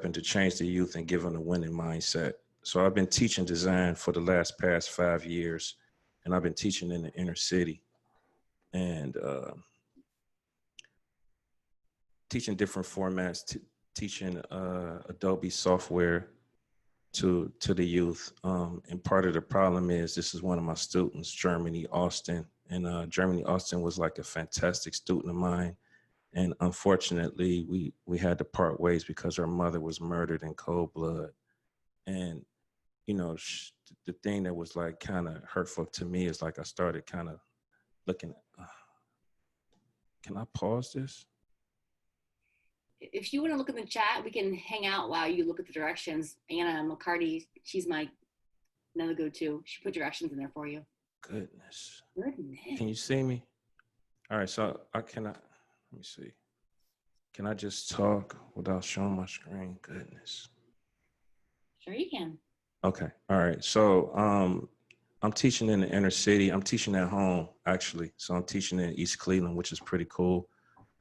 to change the youth and give them a winning mindset. So I've been teaching design for the past 5 years, and I've been teaching in the inner city and teaching different formats, teaching Adobe software to the youth. And part of the problem is this is one of my students, Germany Austin, and Germany Austin was like a fantastic student of mine. And unfortunately, we had to part ways because her mother was murdered in cold blood. And you know, the thing that was like kind of hurtful to me is like I started kind of looking. Can I pause this? If you want to look in the chat, we can hang out while you look at the directions. Anna McCarty, she's my another go-to. She put directions in there for you. Goodness. Goodness. Can you see me? All right, so I cannot. Let me see. Can I just talk without showing my screen? Goodness. Sure you can. Okay. All right. So I'm teaching in the inner city. I'm teaching at home, actually. So I'm teaching in East Cleveland, which is pretty cool.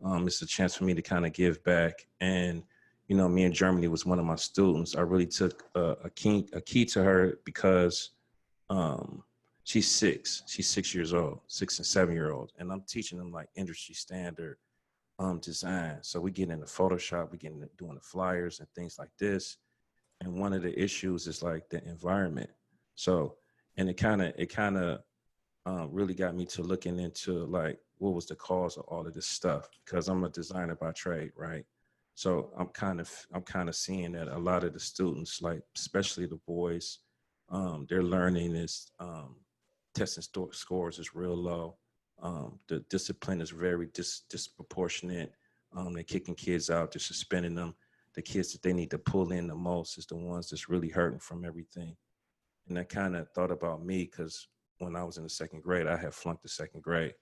It's a chance for me to kind of give back. And, you know, me in Germany was one of my students. I really took a key to her because she's 6. She's 6 years old, 6 and 7 year old. And I'm teaching them like industry standard design. So we get into Photoshop, we get into doing the flyers and things like this. And one of the issues is like the environment. So, and it kind of really got me to looking into like what was the cause of all of this stuff, because I'm a designer by trade, right? So I'm kind of seeing that a lot of the students, like especially the boys, their learning is testing scores is real low. The discipline is very disproportionate. They're kicking kids out, they're suspending them. The kids that they need to pull in the most is the ones that's really hurting from everything. And I kind of thought about me because when I was in the second grade, I had flunked the second grade.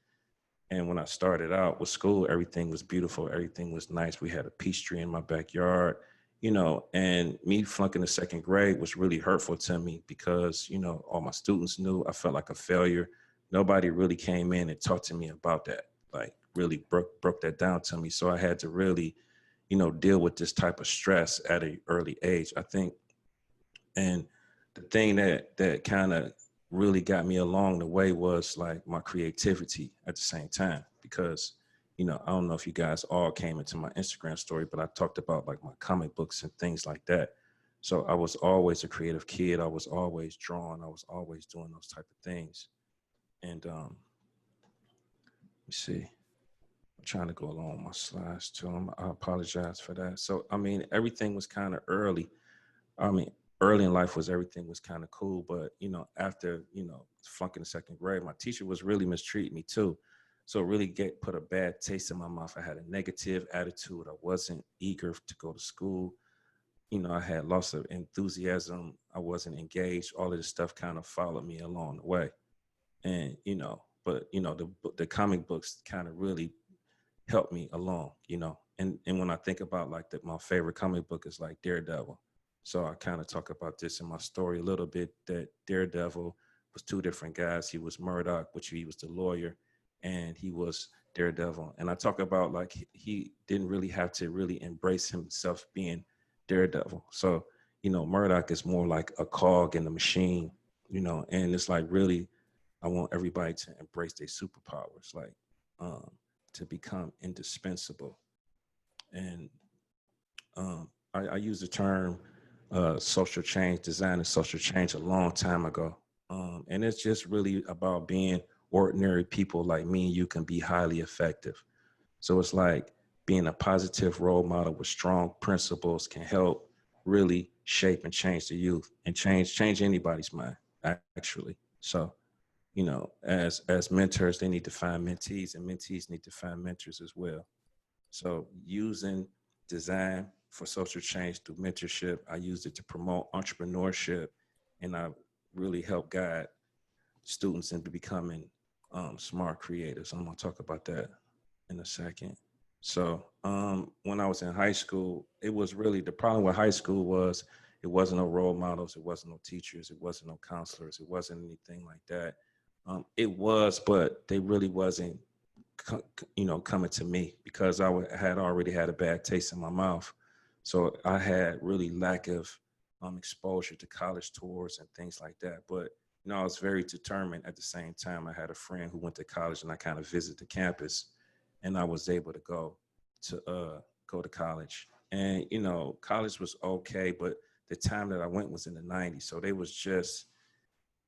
And when I started out with school, everything was beautiful. Everything was nice. We had a peach tree in my backyard, you know, and me flunking the second grade was really hurtful to me because, you know, all my students knew I felt like a failure. Nobody really came in and talked to me about that, like really broke that down to me. So I had to really, you know, deal with this type of stress at an early age, I think. And the thing that kind of really got me along the way was like my creativity at the same time, because, you know, I don't know if you guys all came into my Instagram story, but I talked about like my comic books and things like that. So I was always a creative kid. I was always drawing. I was always doing those type of things. And let me see. I'm trying to go along with my slides too. I apologize for that. So, I mean, everything was kind of early. I mean, early in life was everything was kind of cool, but you know, after, you know, flunking the second grade, my teacher was really mistreating me too. So it really put a bad taste in my mouth. I had a negative attitude. I wasn't eager to go to school. You know, I had lots of enthusiasm. I wasn't engaged. All of this stuff kind of followed me along the way. And, you know, but you know, the comic books kind of really helped me along, you know. And when I think about like that, my favorite comic book is like Daredevil. So I kind of talk about this in my story a little bit, that Daredevil was two different guys. He was Murdoch, which he was the lawyer, and he was Daredevil. And I talk about like he didn't really have to really embrace himself being Daredevil. So, you know, Murdoch is more like a cog in the machine, you know, and it's like really, I want everybody to embrace their superpowers, like to become indispensable. And I use the term social change, design and social change a long time ago. And it's just really about being ordinary people like me and you can be highly effective. So it's like being a positive role model with strong principles can help really shape and change the youth and change anybody's mind, actually. So, you know, as mentors, they need to find mentees, and mentees need to find mentors as well. So using design for social change through mentorship, I used it to promote entrepreneurship, and I really help guide students into becoming smart creators. I'm gonna talk about that in a second. So when I was in high school, it was really, the problem with high school was it wasn't no role models, it wasn't no teachers, it wasn't no counselors, it wasn't anything like that. It was, but they really wasn't, you know, coming to me because I had already had a bad taste in my mouth So I had really lack of exposure to college tours and things like that. But I was very determined. At the same time, I had a friend who went to college, and I kind of visited the campus, and I was able to go to college. And college was okay, but the time that I went was in the '90s, so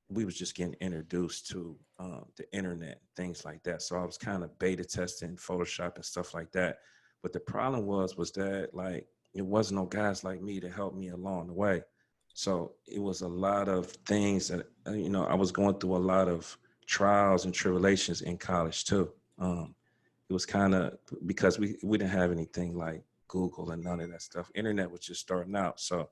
we was just getting introduced to the internet, things like that. So I was kind of beta testing Photoshop and stuff like that. But the problem was that like it wasn't no guys like me to help me along the way. So it was a lot of things that I was going through a lot of trials and tribulations in college too. It was kind of because we didn't have anything like Google and none of that stuff. Internet was just starting out, so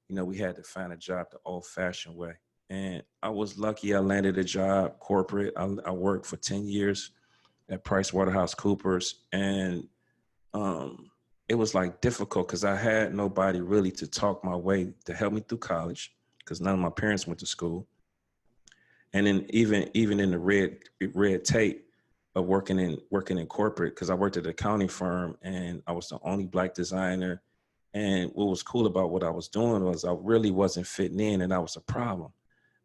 we had to find a job the old-fashioned way. And I was lucky. I landed a job corporate. I worked for 10 years at Price Waterhouse Coopers, and it was like difficult because I had nobody really to talk my way to help me through college because none of my parents went to school. And then even in the red tape of working in corporate, because I worked at an accounting firm and I was the only Black designer. And what was cool about what I was doing was I really wasn't fitting in, and that was a problem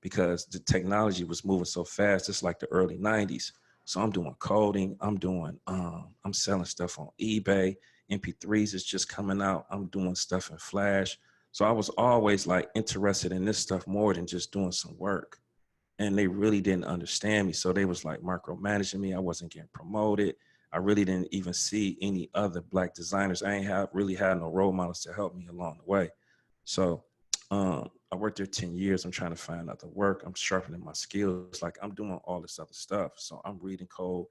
because the technology was moving so fast. It's like the early '90s. So I'm doing coding. I'm selling stuff on eBay. MP3s is just coming out. I'm doing stuff in Flash. So I was always like interested in this stuff more than just doing some work. And they really didn't understand me. So they was like micromanaging me. I wasn't getting promoted. I really didn't even see any other Black designers. I ain't really had no role models to help me along the way. So I worked there 10 years. I'm trying to find other work. I'm sharpening my skills. Like I'm doing all this other stuff. So I'm reading code,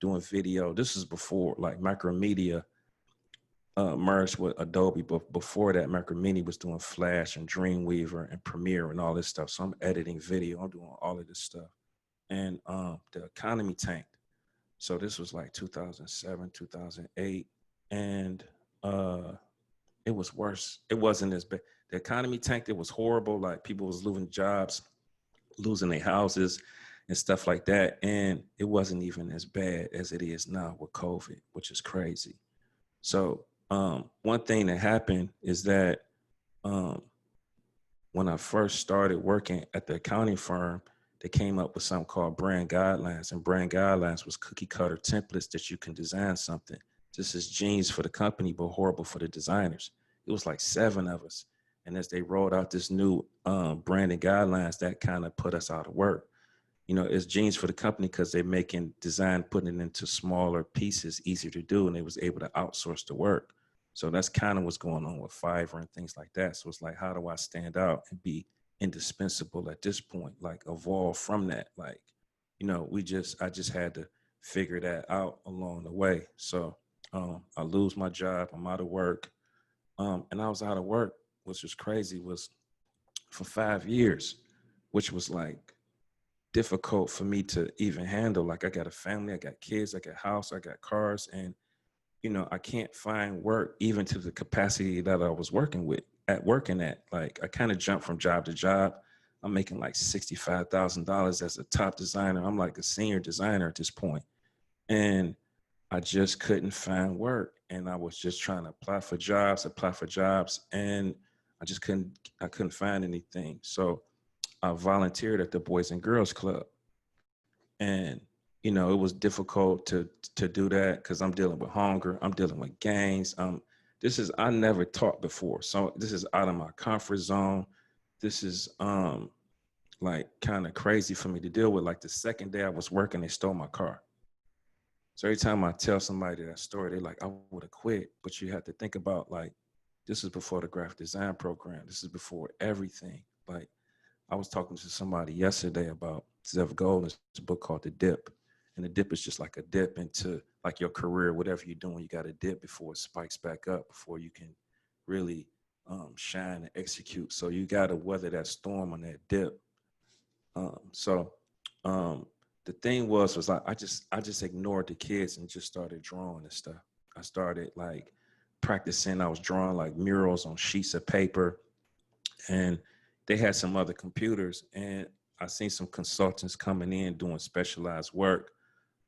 doing video. This is before like Macromedia merged with Adobe, but before that, Macromedia was doing Flash and Dreamweaver and Premiere and all this stuff. So I'm editing video. I'm doing all of this stuff. And the economy tanked. So this was like 2007, 2008. And it was worse. It wasn't as bad. The economy tanked. It was horrible. Like people was losing jobs, losing their houses and stuff like that. And it wasn't even as bad as it is now with COVID, which is crazy. So one thing that happened is that um, when I first started working at the accounting firm, they came up with something called brand guidelines. And brand guidelines was cookie cutter templates that you can design something. This is genius for the company, but horrible for the designers. It was like 7 of us. And as they rolled out this new branding guidelines, that kind of put us out of work. It's genius for the company because they're making design, putting it into smaller pieces, easier to do, and they was able to outsource the work. So that's kind of what's going on with Fiverr and things like that. So it's like, how do I stand out and be indispensable at this point? Like evolve from that. Like, I just had to figure that out along the way. So I lose my job, I'm out of work. And I was out of work, which was crazy, was for 5 years, which was like difficult for me to even handle. Like I got a family, I got kids, I got house, I got cars, and I can't find work even to the capacity that I was working at. Like I kind of jumped from job to job. I'm making like $65,000 as a top designer. I'm like a senior designer at this point. And I just couldn't find work. And I was just trying to apply for jobs, and I couldn't find anything. So I volunteered at the Boys and Girls Club. And it was difficult to do that because I'm dealing with hunger, I'm dealing with gangs. I never taught before, so this is out of my comfort zone. This is like kind of crazy for me to deal with. Like the second day I was working, they stole my car. So every time I tell somebody that story, they're like, I would have quit. But you have to think about like, this is before the graphic design program. This is before everything. Like I was talking to somebody yesterday about Zev Gold's book called The Dip. And the dip is just like a dip into like your career, whatever you're doing, you got to dip before it spikes back up, before you can really shine and execute. So you got to weather that storm on that dip. So the thing was like, I just ignored the kids and just started drawing and stuff. I started like practicing. I was drawing like murals on sheets of paper, and they had some other computers, and I seen some consultants coming in doing specialized work.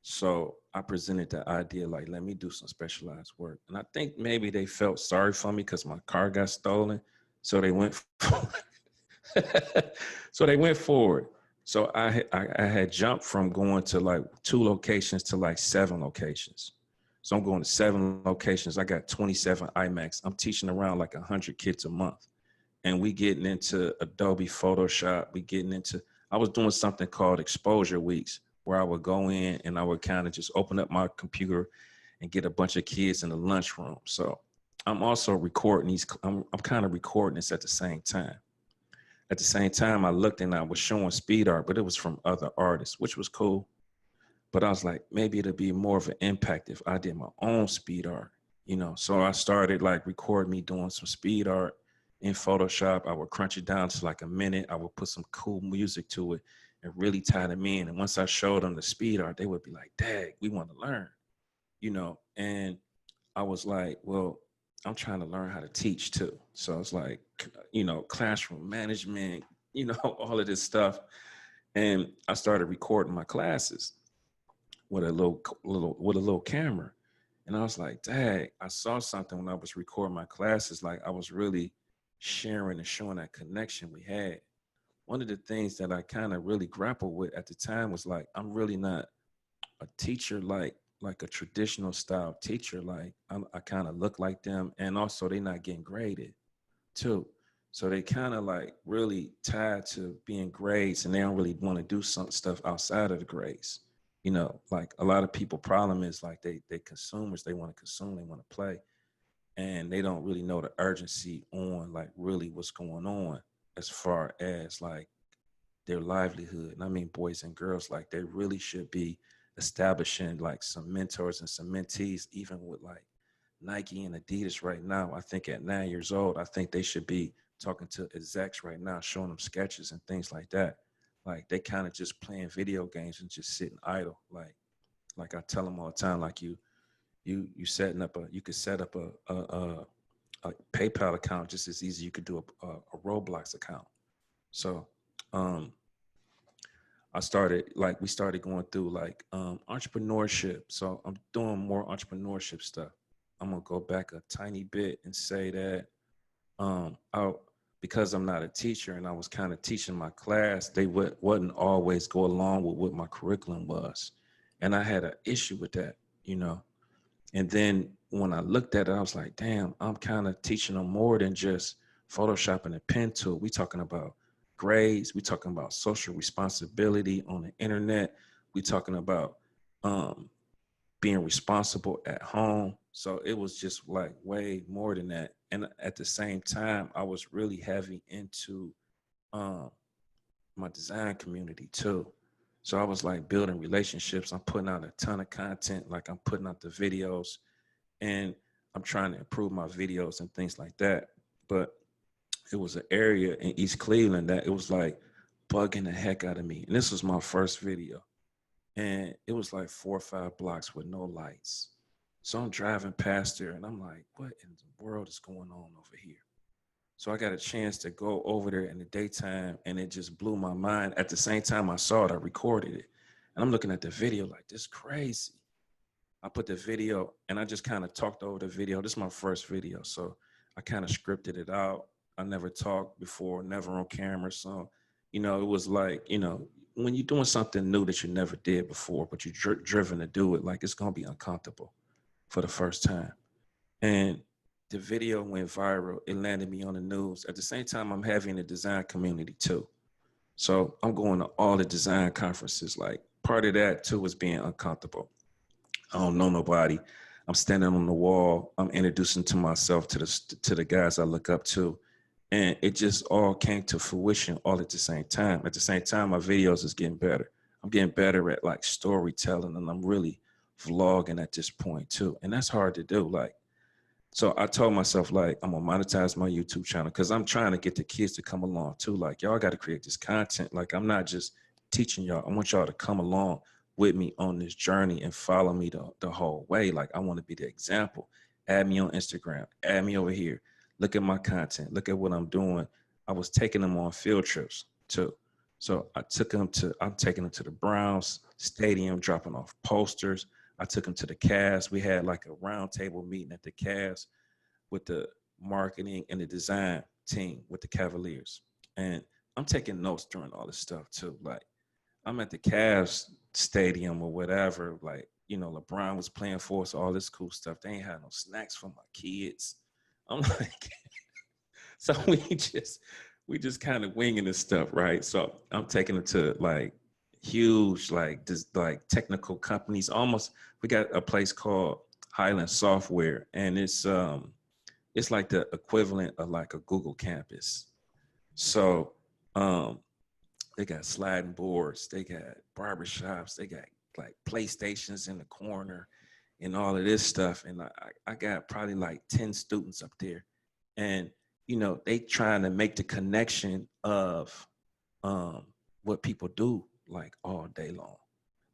So I presented the idea like, let me do some specialized work. And I think maybe they felt sorry for me because my car got stolen. So they went so they went forward. So I had jumped from going to like 2 locations to like 7 locations. So I'm going to 7 locations. I got 27 IMAX. I'm teaching around like 100 kids a month. And we getting into Adobe Photoshop. I was doing something called exposure weeks where I would go in and I would kind of just open up my computer and get a bunch of kids in the lunchroom. So I'm also recording I'm kind of recording this at the same time. At the same time, I looked and I was showing speed art, but it was from other artists, which was cool. But I was like, maybe it'll be more of an impact if I did my own speed art, you know? So I started like recording me doing some speed art in Photoshop. I would crunch it down to like a minute. I would put some cool music to it and really tie them in. And once I showed them the speed art, they would be like, Dad, we want to learn, you know? And I was like, well, I'm trying to learn how to teach too. So it's like, you know, classroom management, you know, all of this stuff. And I started recording my classes with a little camera. And I was like, Dad, I saw something when I was recording my classes. Like I was really sharing and showing that connection we had. One of the things that I kind of really grappled with at the time was like, I'm really not a teacher like a traditional style teacher. Like I kind of look like them, and also they're not getting graded too. So they kind of like really tied to being grades, and they don't really want to do some stuff outside of the grades. You know, like a lot of people problem is like they consumers, they want to consume, they want to play, and they don't really know the urgency on like really what's going on as far as like their livelihood. And I mean boys and girls, like they really should be establishing like some mentors and some mentees, even with like Nike and Adidas right now. I think at 9 years old, I think they should be talking to execs right now, showing them sketches and things like that. Like they kind of just playing video games and just sitting idle. Like I tell them all the time, like you could set up a PayPal account just as easy. You could do a Roblox account. So um, we started going through like entrepreneurship. So I'm doing more entrepreneurship stuff. I'm gonna go back a tiny bit and say that I because I'm not a teacher and I was kind of teaching my class, they wouldn't always go along with what my curriculum was. And I had an issue with that, you know. And then when I looked at it, I was like, damn, I'm kind of teaching them more than just Photoshop and a pen tool. We talking about grades. We talking about social responsibility on the internet. We talking about being responsible at home. So it was just like way more than that. And at the same time, I was really heavy into um, my design community too. So I was like building relationships. I'm putting out a ton of content. Like I'm putting out the videos and I'm trying to improve my videos and things like that. But it was an area in East Cleveland that it was like bugging the heck out of me. And this was my first video. And it was like 4 or 5 blocks with no lights. So I'm driving past there and I'm like, what in the world is going on over here? So I got a chance to go over there in the daytime and it just blew my mind. At the same time I saw it, I recorded it. And I'm looking at the video like, this is crazy. I put the video and I just kind of talked over the video. This is my first video. So I kind of scripted it out. I never talked before, never on camera. So, you know, it was like, you know, when you're doing something new that you never did before, but you're driven to do it, like it's going to be uncomfortable for the first time. And the video went viral. It landed me on the news. At the same time, I'm having a design community too. So I'm going to all the design conferences. Like part of that too was being uncomfortable. I don't know nobody. I'm standing on the wall. I'm introducing to myself to the guys I look up to, and it just all came to fruition all at the same time. At the same time, my videos is getting better. I'm getting better at like storytelling, and I'm really vlogging at this point too. And that's hard to do. Like, so I told myself like I'm gonna monetize my YouTube channel because I'm trying to get the kids to come along too. Like y'all got to create this content. Like I'm not just teaching y'all. I want y'all to come along with me on this journey and follow me the whole way. Like I want to be the example. Add me on Instagram. Add me over here. Look at my content. Look at what I'm doing. I was taking them on field trips too. So I'm taking them to the Browns stadium, dropping off posters. I took them to the cast. We had like a round table meeting at the cast with the marketing and the design team with the Cavaliers. And I'm taking notes during all this stuff too. Like I'm at the Cavs stadium or whatever. Like, you know, LeBron was playing for us, all this cool stuff. They ain't had no snacks for my kids. I'm like, so we just kind of winging this stuff, right? So I'm taking it to like huge, like just like technical companies. Almost, we got a place called Highland Software, and it's like the equivalent of like a Google campus. So they got sliding boards, they got barbershops, they got like PlayStations in the corner and all of this stuff. And I got probably like 10 students up there. And, you know, they trying to make the connection of what people do like all day long.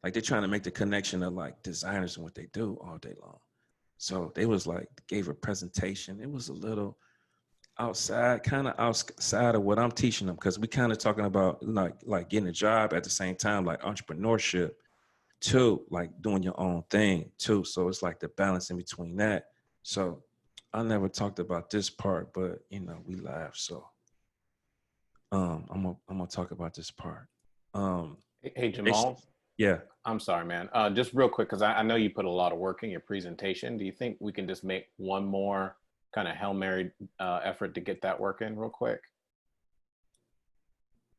Like they're trying to make the connection of like designers and what they do all day long. So they was like, gave a presentation. It was a little kind of outside of what I'm teaching them, because we kind of talking about like getting a job at the same time, like entrepreneurship too, like doing your own thing too. So it's like the balance in between that. So I never talked about this part, but you know, we laugh. So I'm gonna talk about this part. Hey, Jamal. Yeah. I'm sorry, man. Just real quick, because I know you put a lot of work in your presentation. Do you think we can just make one more kind of Hail Mary effort to get that work in real quick?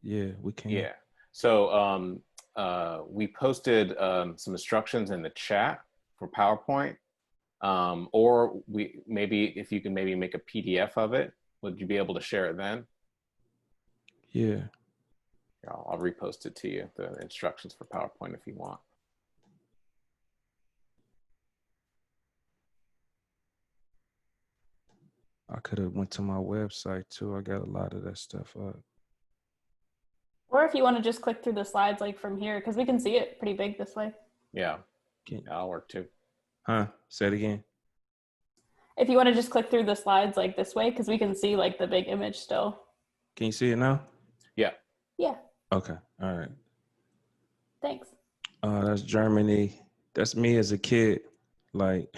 Yeah, we can. Yeah. So we posted some instructions in the chat for PowerPoint, or maybe if you can maybe make a PDF of it, would you be able to share it then? Yeah. I'll repost it to you, the instructions for PowerPoint if you want. I could have went to my website too. I got a lot of that stuff up. Or if you want to just click through the slides like from here, because we can see it pretty big this way. Yeah, that'll work too. Huh? Say it again. If you want to just click through the slides like this way, because we can see like the big image still. Can you see it now? Yeah. Yeah. Okay. All right. Thanks. That's Germany. That's me as a kid. Like,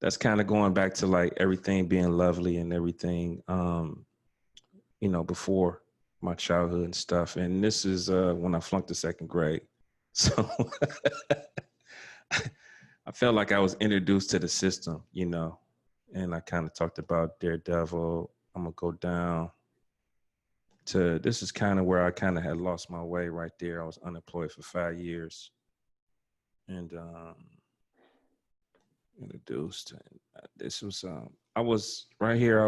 that's kind of going back to like everything being lovely and everything, you know, before my childhood and stuff. And this is when I flunked the second grade. So I felt like I was introduced to the system, you know, and I kind of talked about Daredevil. I'm gonna go down to, this is kind of where I kind of had lost my way right there. I was unemployed for 5 years and introduced. This was, I was right here. I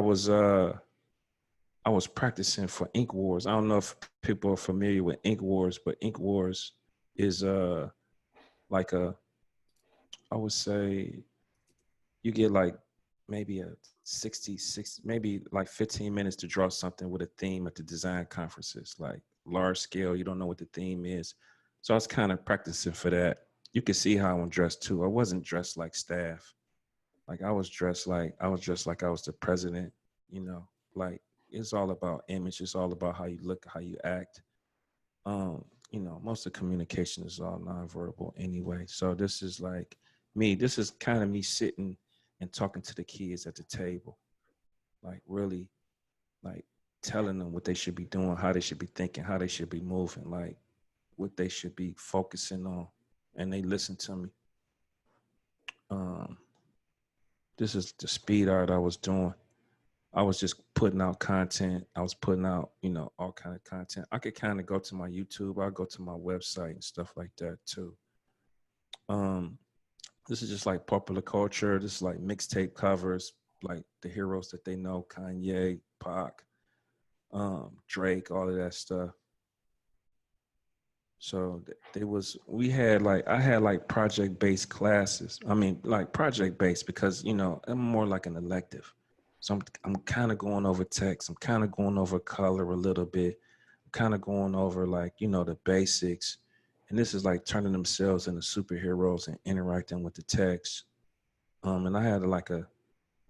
was practicing for Ink Wars. I don't know if people are familiar with Ink Wars, but Ink Wars is like I would say you get like maybe a 66, maybe like 15 minutes to draw something with a theme at the design conferences, like large scale. You don't know what the theme is. So I was kind of practicing for that. You can see how I'm dressed too. I wasn't dressed like staff. Like I was dressed like I was the president, you know, like it's all about image. It's all about how you look, how you act. You know, most of the communication is all nonverbal anyway. So this is like me. This is kind of me sitting and talking to the kids at the table, like really, like telling them what they should be doing, how they should be thinking, how they should be moving, like what they should be focusing on, and they listen to me. This is the speed art I was doing. I was just putting out content. I was putting out, you know, all kind of content. I could kind of go to my YouTube. I'll go to my website and stuff like that too. This is just like popular culture. This is like mixtape covers, like the heroes that they know, Kanye, Pac, Drake, all of that stuff. So I had like project-based classes. I mean, like project-based because, you know, I'm more like an elective. So I'm kind of going over text. I'm kind of going over color a little bit. I'm kind of going over like, you know, the basics. And this is like turning themselves into superheroes and interacting with the text. And I had like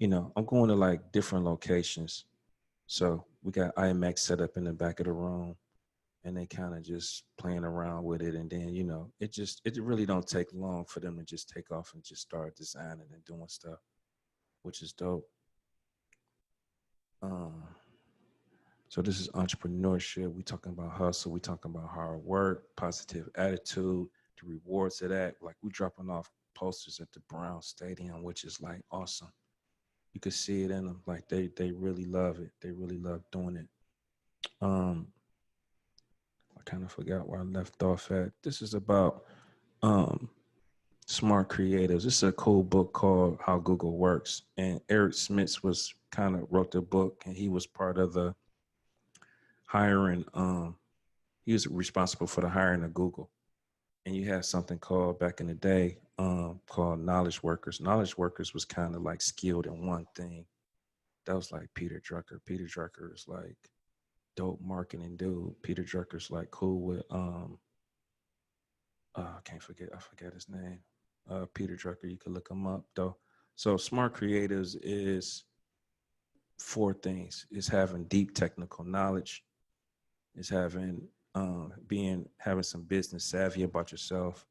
you know, I'm going to like different locations. So we got IMAX set up in the back of the room. and they kind of just playing around with it. And then, you know, it really don't take long for them to just take off and just start designing and doing stuff, which is dope. Um, so this is entrepreneurship. We talking about hustle. We talking about hard work, positive attitude, the rewards of that. Like we dropping off posters at the Brown Stadium, which is like awesome. You could see it in them. Like they really love it. They really love doing it. Um, I kind of forgot where I left off at. This is about um smart creatives. This is a cool book called How Google Works. And Eric Smits was kind of wrote the book, and he was part of the hiring. He was responsible for the hiring of Google. And you had something called back in the day called knowledge workers. Knowledge workers was kind of like skilled in one thing. That was like Peter Drucker. Peter Drucker is like dope marketing dude. Peter Drucker's like cool with I forget his name. Peter Drucker, you can look him up though. So smart creatives is four things. It's having deep technical knowledge, it's having having some business savvy about yourself,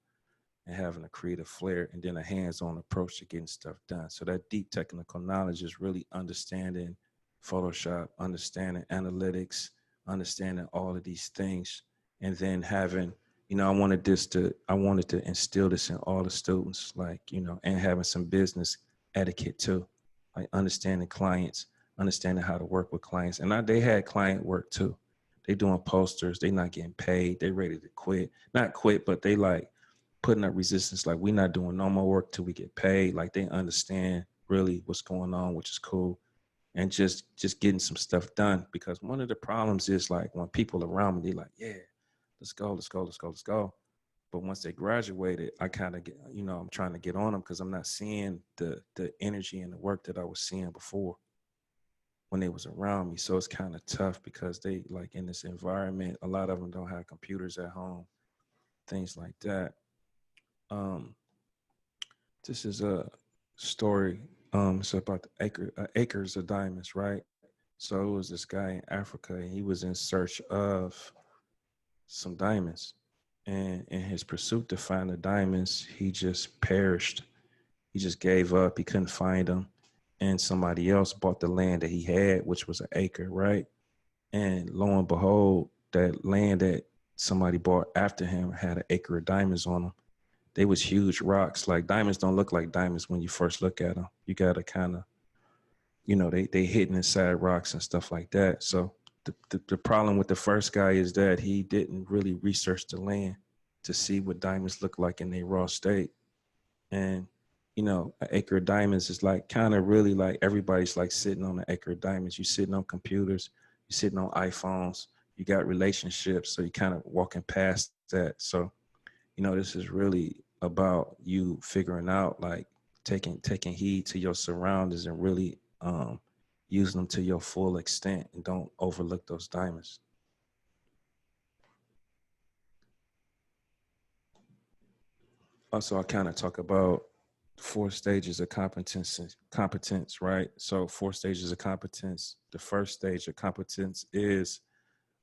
and having a creative flair, and then a hands-on approach to getting stuff done. So that deep technical knowledge is really understanding Photoshop, understanding analytics, understanding all of these things, and then having, you know, I wanted to instill this in all the students, like, you know, and having some business etiquette too, like understanding clients, understanding how to work with clients. And they had client work too. They doing posters, they not getting paid, they ready to quit. Not quit, but they like putting up resistance, like we're not doing no more work till we get paid. Like they understand really what's going on, which is cool. And just getting some stuff done. Because one of the problems is like when people around me, they like, yeah, let's go, let's go, let's go, let's go. But once they graduated, I kind of get, you know, I'm trying to get on them because I'm not seeing the energy and the work that I was seeing before when they was around me. So it's kind of tough because they like in this environment, a lot of them don't have computers at home, things like that. Um, this is a story. It's about the acres of diamonds, right? So it was this guy in Africa, and he was in search of some diamonds. And in his pursuit to find the diamonds, he just perished. He just gave up. He couldn't find them. And somebody else bought the land that he had, which was an acre, right? And lo and behold, that land that somebody bought after him had an acre of diamonds on them. They was huge rocks. Like diamonds don't look like diamonds when you first look at them. You got to kind of, you know, they hidden inside rocks and stuff like that. So the problem with the first guy is that he didn't really research the land to see what diamonds look like in their raw state. And, you know, an acre of diamonds is like kind of really like everybody's like sitting on an acre of diamonds. You're sitting on computers, you're sitting on iPhones, you got relationships. So you kind of walking past that. So, you know, this is really about you figuring out like taking heed to your surroundings and really using them to your full extent, and don't overlook those diamonds. Also, I kind of talk about four stages of competence, right? So four stages of competence. The first stage of competence is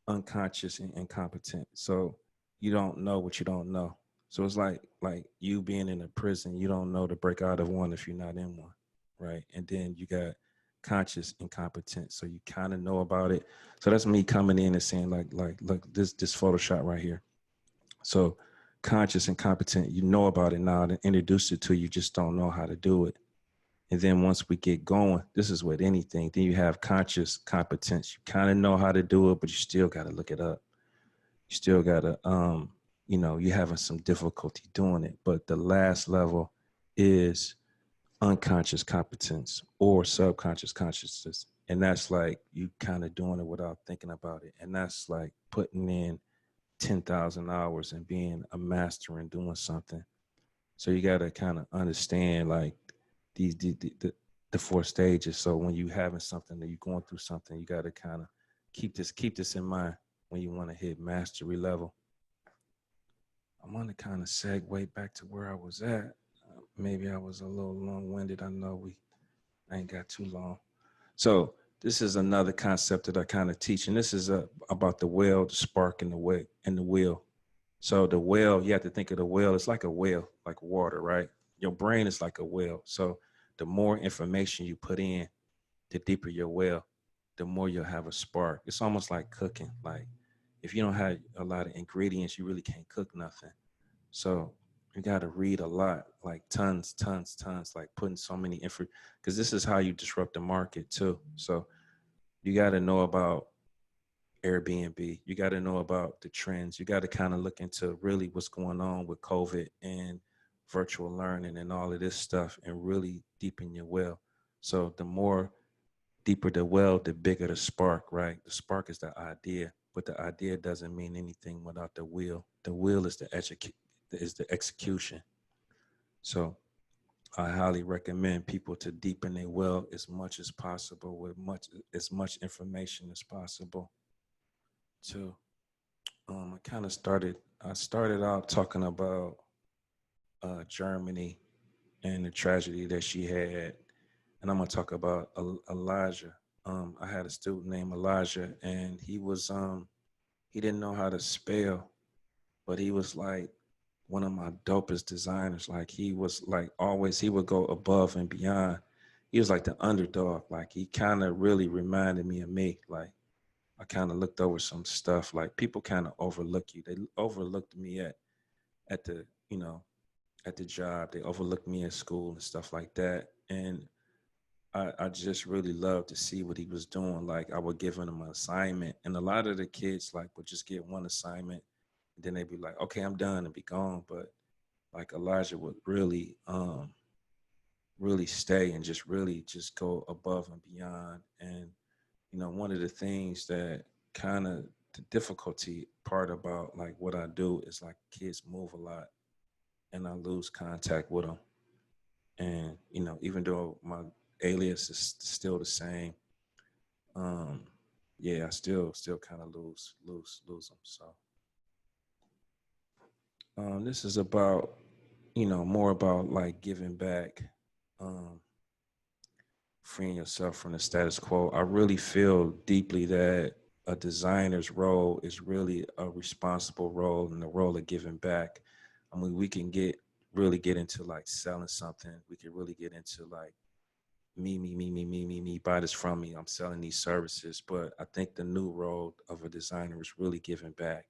unconscious and incompetent. So you don't know what you don't know. So it's like you being in a prison, you don't know to break out of one if you're not in one, right? And then you got conscious incompetence. So you kind of know about it. So that's me coming in and saying like look, this Photoshop right here. So conscious incompetent, you know about it now, to introduce it to you, just don't know how to do it. And then once we get going, this is with anything, then you have conscious competence. You kind of know how to do it, but you still got to look it up. You still got to, you know, you're having some difficulty doing it. But the last level is unconscious competence or subconscious consciousness. And that's like you kind of doing it without thinking about it. And that's like putting in 10,000 hours and being a master and doing something. So you got to kind of understand like the four stages. So when you having something, that you're going through something, you got to kind of keep this in mind when you want to hit mastery level. I'm going to kind of segue back to where I was at. Maybe I was a little long-winded. I know I ain't got too long. So this is another concept that I kind of teach, and this is about the well, the spark, and the way and the wheel. So the well, you have to think of the well. It's like a well, like water, right? Your brain is like a well. So the more information you put in, the deeper your well, the more you'll have a spark. It's almost like cooking. Like if you don't have a lot of ingredients, you really can't cook nothing. So you got to read a lot, like tons, tons, tons, like putting so many info, because this is how you disrupt the market too. So you got to know about Airbnb. You got to know about the trends. You got to kind of look into really what's going on with COVID and virtual learning and all of this stuff and really deepen your well. So the more deeper the well, the bigger the spark, right? The spark is the idea, but the idea doesn't mean anything without the will. The will is the execution. So I highly recommend people to deepen their well as much as possible with as much information as possible. Too. I started out talking about Germany and the tragedy that she had, and I'm gonna talk about Elijah. I had a student named Elijah, and he didn't know how to spell, but he was like one of my dopest designers. Like he was like always, he would go above and beyond. He was like the underdog. Like he kind of really reminded me of me. Like I kind of looked over some stuff. Like people kind of overlook you. They overlooked me at the at the job. They overlooked me at school and stuff like that. And I just really loved to see what he was doing. Like I would give him an assignment, and a lot of the kids like would just get one assignment, and then they'd be like, "Okay, I'm done," and be gone. But like Elijah would really stay and just really just go above and beyond. And one of the things that kind of the difficulty part about like what I do is like kids move a lot, and I lose contact with them. And even though my alias is still the same, um, yeah, I still kind of lose them. So this is about more about like giving back, um, freeing yourself from the status quo. I really feel deeply that a designer's role is really a responsible role and the role of giving back. I mean, we can really get into like selling something. We can really get into like me, buy this from me. I'm selling these services. But I think the new role of a designer is really giving back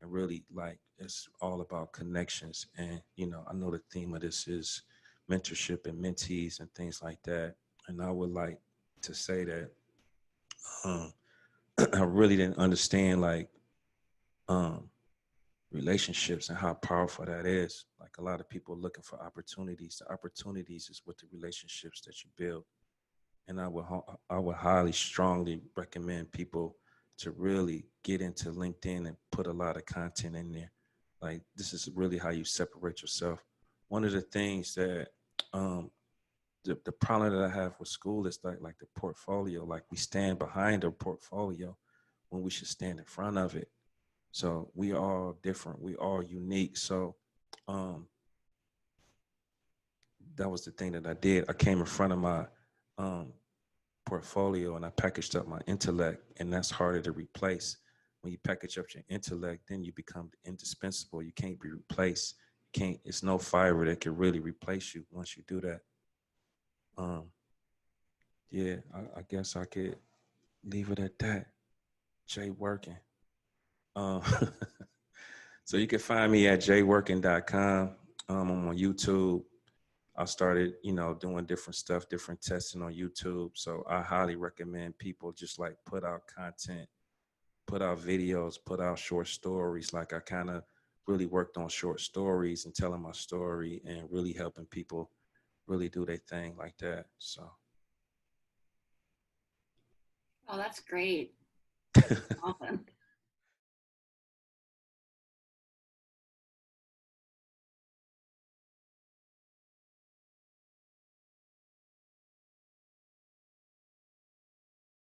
and really like it's all about connections. And, I know the theme of this is mentorship and mentees and things like that. And I would like to say that um, I really didn't understand like um, relationships and how powerful that is. Like a lot of people looking for opportunities. The opportunities is with the relationships that you build. And I would highly strongly recommend people to really get into LinkedIn and put a lot of content in there. Like this is really how you separate yourself. One of the things that um, the problem that I have with school is like the portfolio. Like we stand behind a portfolio when we should stand in front of it. So we are all different. We are unique. So um, that was the thing that I did. I came in front of my um, portfolio and I packaged up my intellect, and that's harder to replace. When you package up your intellect, then you become indispensable. You can't be replaced. You can't. It's no fiber that can really replace you once you do that. Um, yeah, I guess I could leave it at that. Jay Working. Um, so you can find me at jworking.com. I'm on YouTube. I started, doing different stuff, different testing on YouTube. So I highly recommend people just like put out content, put out videos, put out short stories. Like I kind of really worked on short stories and telling my story and really helping people really do their thing like that. So. Oh, that's great. Awesome.